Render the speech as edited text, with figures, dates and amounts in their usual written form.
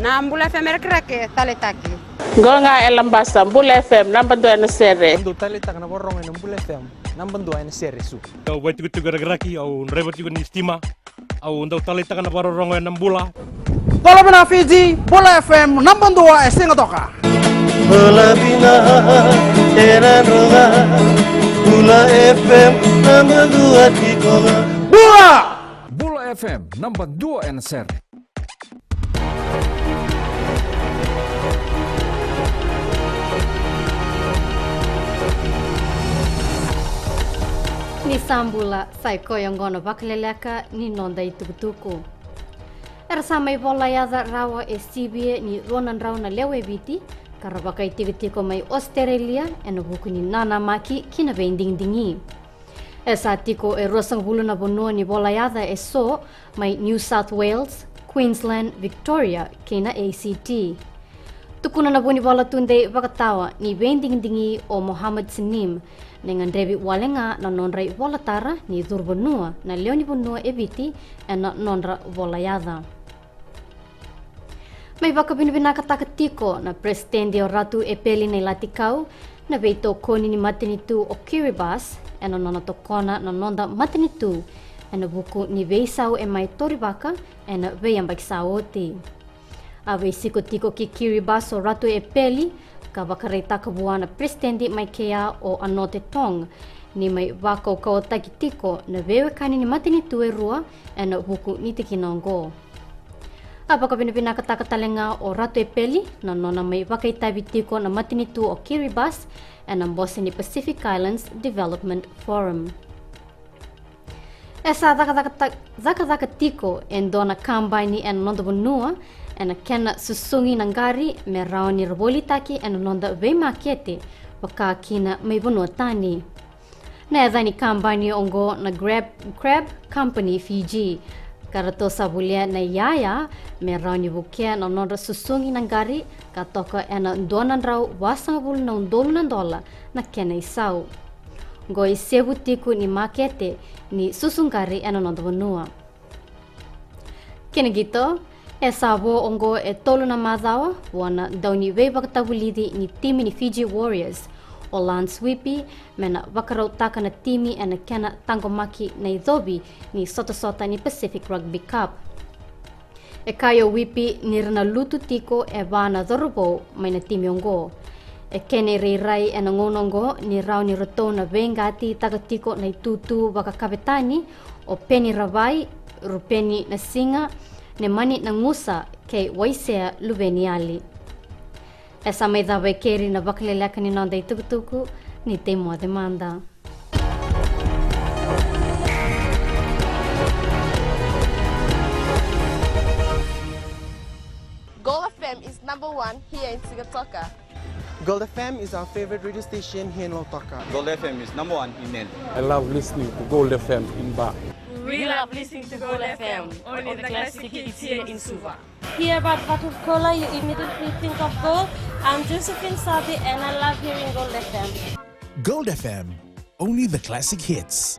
Na Mbula FM krake taletaki. Gonga elambasa Mbula FM namba 2 na sere. Ndo taleta kana borong na Mbula FM namba 2 na sere su. Au wait tu garaki au rebot juga ni stima. Au ndo taleta kana borong na Mbula. Bola bina Fiji, Bola FM namba 2 singa toka. Bola bina era roga. Bola FM namba 2 tikoga. Bola FM namba 2 na sere. Ni sambula sai koyongono Vakaleleka ni nonda itukutuku. Samai bola yada rawa STB ni ronan rauna lewe biti karabaka itigitiko mai Australia eno buku ni nana maki kina vending dingi. Tiko rosang buluna bono ni bola yada so mai New South Wales, Queensland, Victoria kina ACT. Tukuna na buni bola tunde wakatawa ni vending dingi o Muhammad Sinim dengan Dewi Walenga na nonrai bola tara ni Durbanua na Leoni Bonua ebiti ena nonra bola yada. May baka binibina katakatiko na presidente o Ratu Epeli na ilatikau na beito koni ni matinitu o Kiribati ena nonatokona na nonda matinitu ena buku ni veisau e mai toribaka ena veiambak saoti. Ave sikotiko ki Kiribati o Ratu Epeli ka bakareta kabuana presidente mai kea o Anote Tong ni mai wako kau takitiko na vewe kani ni matinitu e rua ena buku ni tikinongo. Apaka pinipina katakatalenga o Ratu Epeli na nona mai wakaitavitiko na matinitu o Kiribati and ang boss ni Pacific Islands Development Forum. Esa zakatiko en dona kambay ni en nonda bonua en kena susungi ng gari merao ni robolitaki en nonda ve makete wakakina may bonua tani. Na edha ni kambay ni ongo na Crab Company Fiji. Karato sa bulia na yaya, merao ni bukia na nonda susungi ng gari katoka ena donan raw wasang bul na $1 na kena isaw. Goy sebutiku ni makete ni susungkari ena nonda bonua. Kena gito, sabo ongo tolo na mazawa wana daw ni way bagtabulidi ni timi ni Fiji Warriors o land sweepy mena wakarautaka na timi ena kena tangomaki na idhobi ni sota ni Pacific Rugby Cup. Kayo wipi ni lutu tiko bana dorobo may na timi ongo. Kene reirai ena ngonongo ni rao ni roto na vengati tagatiko na itutu wakakabetani o peni ravai rupeni na singa ne mani na ngusa kay waisea lubeniali. Esa may dawe keri na Vakaleleka ni nonda itukutuku ni temo demanda. Gold FM is #1 here in Sigatoka. Gold FM is our favorite radio station here in Lautoka. Gold FM is #1 in Nen. I love listening to Gold FM in Ba. We love listening to Gold FM, only the classic hits here in Suva. Hear about Vakaleleka, you immediately think of gold. I'm Josephine Sabi and I love hearing Gold FM. Gold FM, only the classic hits.